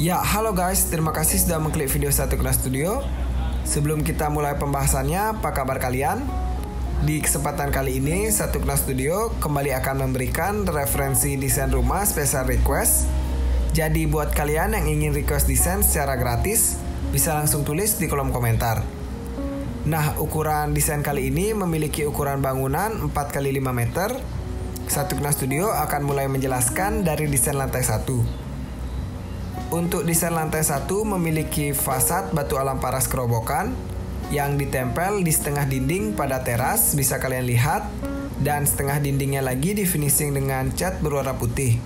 Ya, halo guys, terima kasih sudah mengklik video Satu Kena Studio. Sebelum kita mulai pembahasannya, apa kabar kalian? Di kesempatan kali ini, Satu Kena Studio kembali akan memberikan referensi desain rumah special request. Jadi buat kalian yang ingin request desain secara gratis, bisa langsung tulis di kolom komentar. Nah, ukuran desain kali ini memiliki ukuran bangunan 4x5 meter. Satu Kena Studio akan mulai menjelaskan dari desain lantai 1. Untuk desain lantai 1 memiliki fasad batu alam paras kerobokan yang ditempel di setengah dinding pada teras, bisa kalian lihat, dan setengah dindingnya lagi di finishing dengan cat berwarna putih.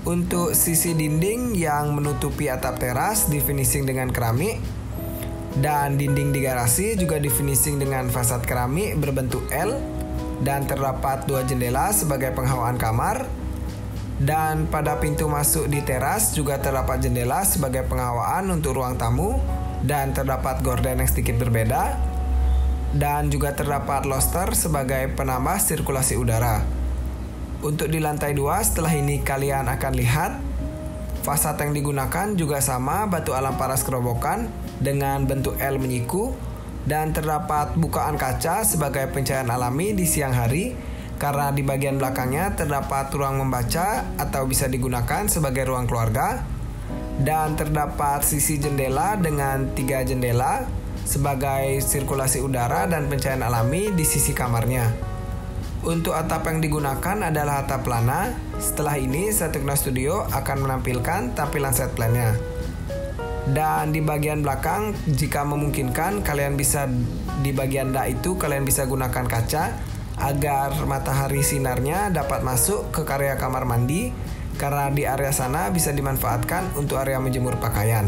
Untuk sisi dinding yang menutupi atap teras di finishing dengan keramik, dan dinding di garasi juga di finishing dengan fasad keramik berbentuk L, dan terdapat 2 jendela sebagai penghawaan kamar. Dan pada pintu masuk di teras juga terdapat jendela sebagai penghawaan untuk ruang tamu, dan terdapat gorden yang sedikit berbeda, dan juga terdapat lobster sebagai penambah sirkulasi udara. Untuk di lantai 2 setelah ini kalian akan lihat fasad yang digunakan juga sama batu alam paras kerobokan dengan bentuk L menyiku, dan terdapat bukaan kaca sebagai pencahayaan alami di siang hari, karena di bagian belakangnya terdapat ruang membaca atau bisa digunakan sebagai ruang keluarga, dan terdapat sisi jendela dengan 3 jendela sebagai sirkulasi udara dan pencahayaan alami di sisi kamarnya. Untuk atap yang digunakan adalah atap plana. Setelah ini Satu Kena Studio akan menampilkan tampilan set plan-nya. Dan di bagian belakang jika memungkinkan kalian bisa di bagian dak itu kalian bisa gunakan kaca agar matahari sinarnya dapat masuk ke area kamar mandi, karena di area sana bisa dimanfaatkan untuk area menjemur pakaian.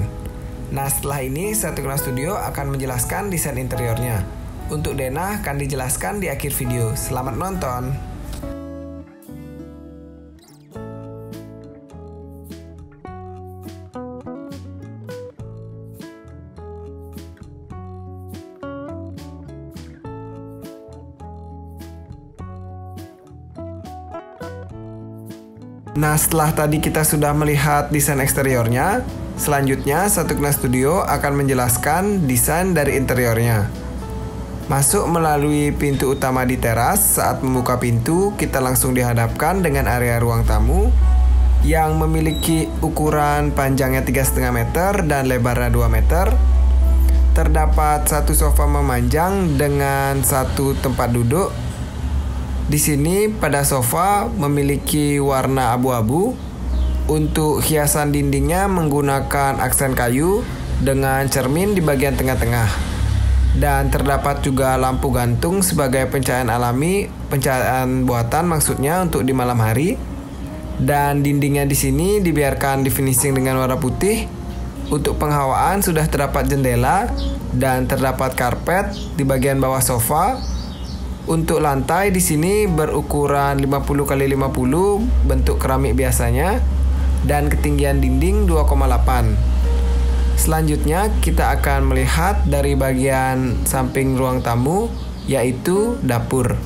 Nah, setelah ini Satu Kena Studio akan menjelaskan desain interiornya. Untuk denah akan dijelaskan di akhir video. Selamat nonton. Nah, setelah tadi kita sudah melihat desain eksteriornya, selanjutnya Satu Kena Studio akan menjelaskan desain dari interiornya. Masuk melalui pintu utama di teras, saat membuka pintu, kita langsung dihadapkan dengan area ruang tamu yang memiliki ukuran panjangnya 3,5 meter dan lebarnya 2 meter. Terdapat satu sofa memanjang dengan satu tempat duduk. Di sini pada sofa memiliki warna abu-abu. Untuk hiasan dindingnya menggunakan aksen kayu dengan cermin di bagian tengah-tengah. Dan terdapat juga lampu gantung sebagai pencahayaan alami, pencahayaan buatan maksudnya untuk di malam hari. Dan dindingnya di sini dibiarkan di finishing dengan warna putih. Untuk penghawaan sudah terdapat jendela dan terdapat karpet di bagian bawah sofa. Untuk lantai di sini berukuran 50x50 bentuk keramik biasanya, dan ketinggian dinding 2,8. Selanjutnya kita akan melihat dari bagian samping ruang tamu, yaitu dapur.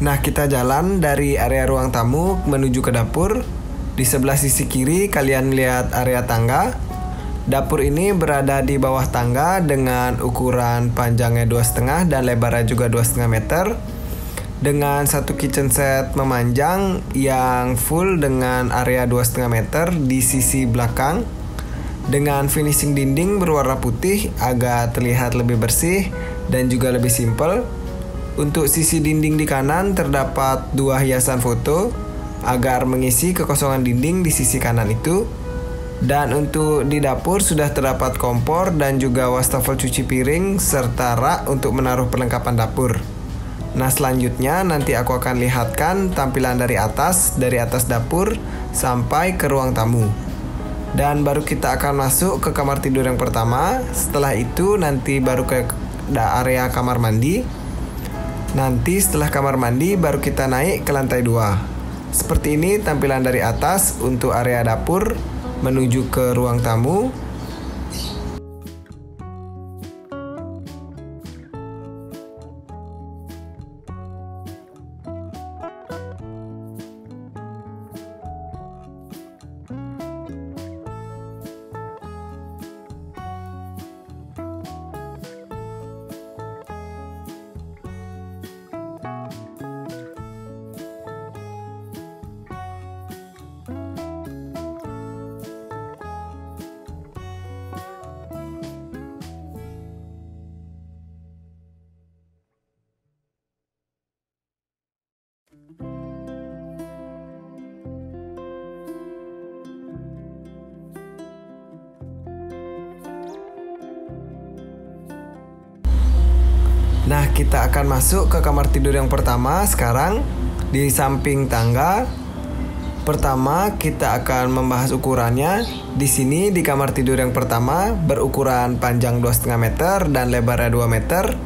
Nah, kita jalan dari area ruang tamu menuju ke dapur. Di sebelah sisi kiri kalian lihat area tangga. Dapur ini berada di bawah tangga dengan ukuran panjangnya 2,5 dan lebarnya juga 2,5 meter. Dengan satu kitchen set memanjang yang full dengan area 2,5 meter di sisi belakang. Dengan finishing dinding berwarna putih agar terlihat lebih bersih dan juga lebih simpel. Untuk sisi dinding di kanan terdapat 2 hiasan foto agar mengisi kekosongan dinding di sisi kanan itu. Dan untuk di dapur sudah terdapat kompor dan juga wastafel cuci piring serta rak untuk menaruh perlengkapan dapur. Nah, selanjutnya nanti aku akan lihatkan tampilan dari atas dapur sampai ke ruang tamu. Dan baru kita akan masuk ke kamar tidur yang pertama. Setelah itu nanti baru ke area kamar mandi. Nanti setelah kamar mandi baru kita naik ke lantai 2. Seperti ini tampilan dari atas untuk area dapur menuju ke ruang tamu. Nah, kita akan masuk ke kamar tidur yang pertama sekarang di samping tangga. Pertama, kita akan membahas ukurannya. Di sini di kamar tidur yang pertama berukuran panjang 2,5 meter dan lebarnya 2 meter.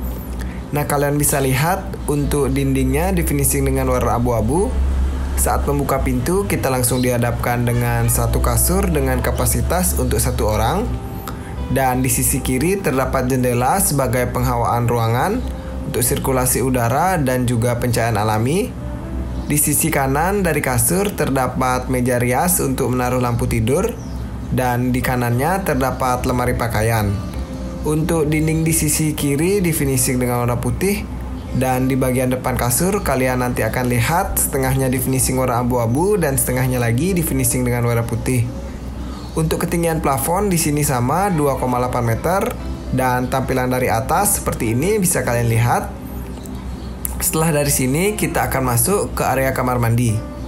Nah, kalian bisa lihat untuk dindingnya di finishing dengan warna abu-abu. Saat membuka pintu, kita langsung dihadapkan dengan satu kasur dengan kapasitas untuk 1 orang. Dan di sisi kiri terdapat jendela sebagai penghawaan ruangan untuk sirkulasi udara dan juga pencahayaan alami. Di sisi kanan dari kasur terdapat meja rias untuk menaruh lampu tidur, dan di kanannya terdapat lemari pakaian. Untuk dinding di sisi kiri di finishing dengan warna putih, dan di bagian depan kasur kalian nanti akan lihat setengahnya di finishing warna abu-abu dan setengahnya lagi di finishing dengan warna putih. Untuk ketinggian plafon di sini sama 2,8 meter, dan tampilan dari atas seperti ini bisa kalian lihat. Setelah dari sini kita akan masuk ke area kamar mandi.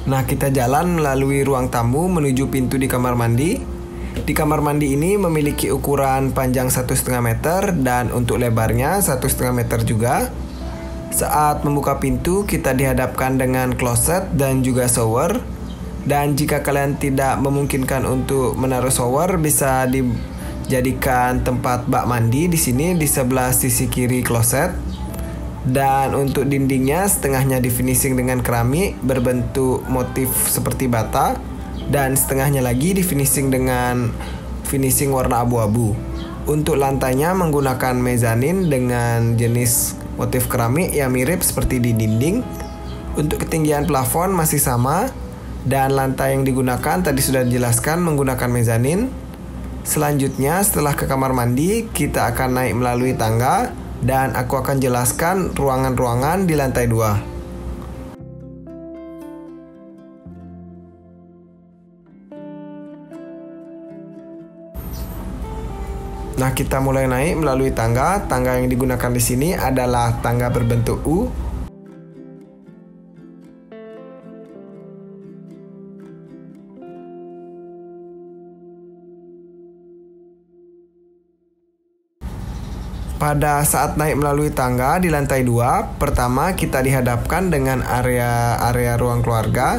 Nah, kita jalan melalui ruang tamu menuju pintu di kamar mandi. Di kamar mandi ini memiliki ukuran panjang 1,5 meter dan untuk lebarnya 1,5 meter juga. Saat membuka pintu, kita dihadapkan dengan kloset dan juga shower. Dan jika kalian tidak memungkinkan untuk menaruh shower, bisa dijadikan tempat bak mandi di sini di sebelah sisi kiri kloset. Dan untuk dindingnya setengahnya di finishing dengan keramik berbentuk motif seperti bata, dan setengahnya lagi di finishing dengan finishing warna abu-abu. Untuk lantainya menggunakan mezanin dengan jenis motif keramik yang mirip seperti di dinding. Untuk ketinggian plafon masih sama, dan lantai yang digunakan tadi sudah dijelaskan menggunakan mezanin. Selanjutnya setelah ke kamar mandi, kita akan naik melalui tangga, dan aku akan jelaskan ruangan-ruangan di lantai 2. Nah, kita mulai naik melalui tangga. Tangga yang digunakan di sini adalah tangga berbentuk U. Pada saat naik melalui tangga di lantai 2, pertama kita dihadapkan dengan area ruang keluarga.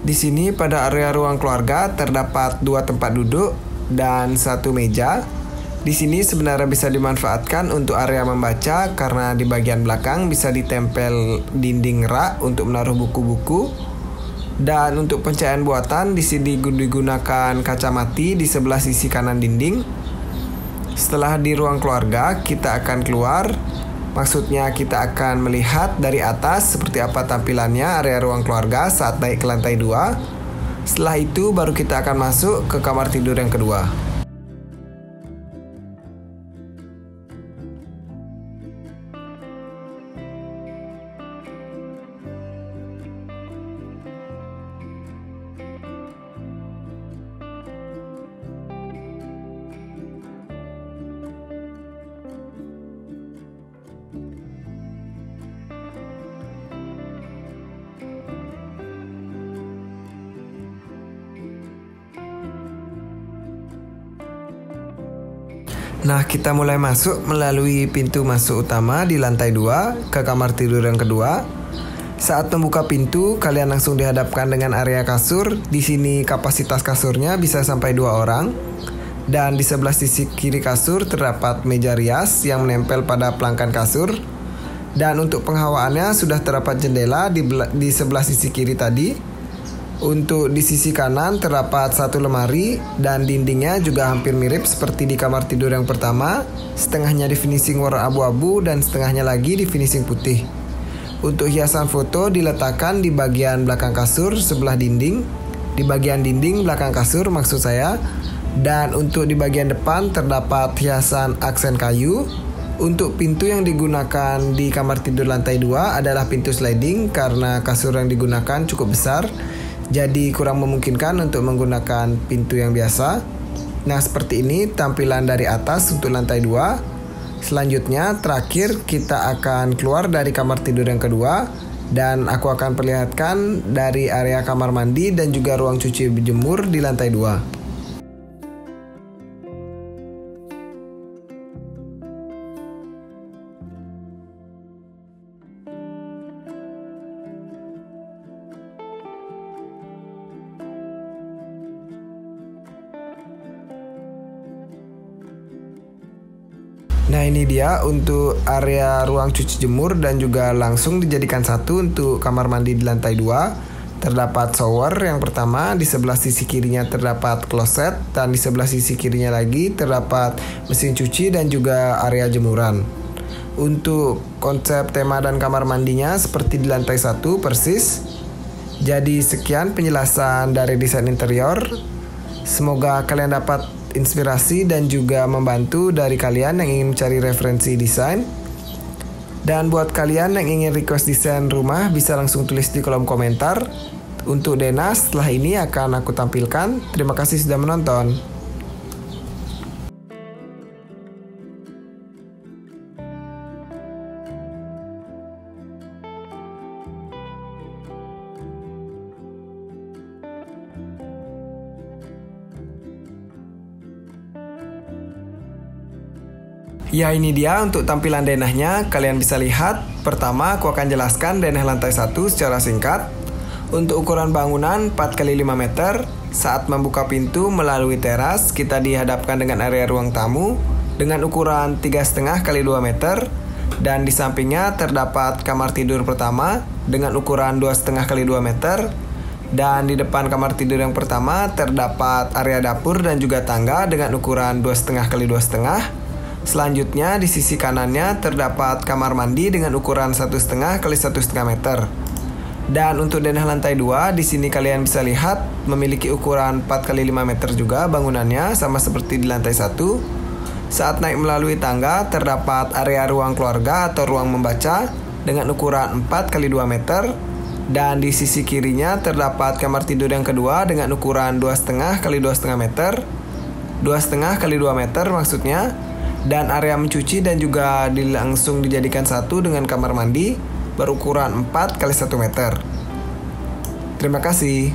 Di sini pada area ruang keluarga terdapat 2 tempat duduk dan 1 meja. Di sini sebenarnya bisa dimanfaatkan untuk area membaca karena di bagian belakang bisa ditempel dinding rak untuk menaruh buku-buku. Dan untuk pencahayaan buatan di sini digunakan kaca mati di sebelah sisi kanan dinding. Setelah di ruang keluarga, kita akan keluar. Maksudnya kita akan melihat dari atas seperti apa tampilannya area ruang keluarga saat naik ke lantai 2. Setelah itu baru kita akan masuk ke kamar tidur yang kedua. Nah, kita mulai masuk melalui pintu masuk utama di lantai 2 ke kamar tidur yang kedua. Saat membuka pintu, kalian langsung dihadapkan dengan area kasur. Di sini kapasitas kasurnya bisa sampai 2 orang. Dan di sebelah sisi kiri kasur terdapat meja rias yang menempel pada pelangkan kasur. Dan untuk penghawaannya sudah terdapat jendela di sebelah sisi kiri tadi. Untuk di sisi kanan terdapat satu lemari dan dindingnya juga hampir mirip seperti di kamar tidur yang pertama. Setengahnya di finishing warna abu-abu dan setengahnya lagi di finishing putih. Untuk hiasan foto diletakkan di bagian belakang kasur sebelah dinding. Di bagian dinding belakang kasur maksud saya. Dan untuk di bagian depan terdapat hiasan aksen kayu. Untuk pintu yang digunakan di kamar tidur lantai 2 adalah pintu sliding karena kasur yang digunakan cukup besar. Jadi kurang memungkinkan untuk menggunakan pintu yang biasa. Nah, seperti ini tampilan dari atas untuk lantai 2. Selanjutnya, terakhir kita akan keluar dari kamar tidur yang kedua. Dan aku akan perlihatkan dari area kamar mandi dan juga ruang cuci jemur di lantai 2. Nah, ini dia untuk area ruang cuci jemur dan juga langsung dijadikan satu untuk kamar mandi di lantai 2. Terdapat shower yang pertama, di sebelah sisi kirinya terdapat kloset dan di sebelah sisi kirinya lagi terdapat mesin cuci dan juga area jemuran. Untuk konsep tema dan kamar mandinya seperti di lantai 1 persis. Jadi sekian penjelasan dari desain interior. Semoga kalian dapat inspirasi dan juga membantu dari kalian yang ingin mencari referensi desain. Dan buat kalian yang ingin request desain rumah bisa langsung tulis di kolom komentar. Untuk Dena setelah ini akan aku tampilkan. Terima kasih sudah menonton. Ya, ini dia untuk tampilan denahnya. Kalian bisa lihat. Pertama, aku akan jelaskan denah lantai 1 secara singkat. Untuk ukuran bangunan 4x5 meter. Saat membuka pintu melalui teras, kita dihadapkan dengan area ruang tamu dengan ukuran 3,5x2 meter. Dan di sampingnya terdapat kamar tidur pertama dengan ukuran 2,5x2 meter. Dan di depan kamar tidur yang pertama terdapat area dapur dan juga tangga dengan ukuran 2,5x2,5. Selanjutnya di sisi kanannya terdapat kamar mandi dengan ukuran 1,5x1,5 meter. Dan untuk denah lantai 2 di sini kalian bisa lihat memiliki ukuran 4x5 meter juga bangunannya sama seperti di lantai 1. Saat naik melalui tangga terdapat area ruang keluarga atau ruang membaca dengan ukuran 4x2 meter. Dan di sisi kirinya terdapat kamar tidur yang kedua dengan ukuran 2,5x2,5 meter. 2,5x2 meter maksudnya. Dan area mencuci dan juga langsung dijadikan satu dengan kamar mandi berukuran 4x1 meter. Terima kasih.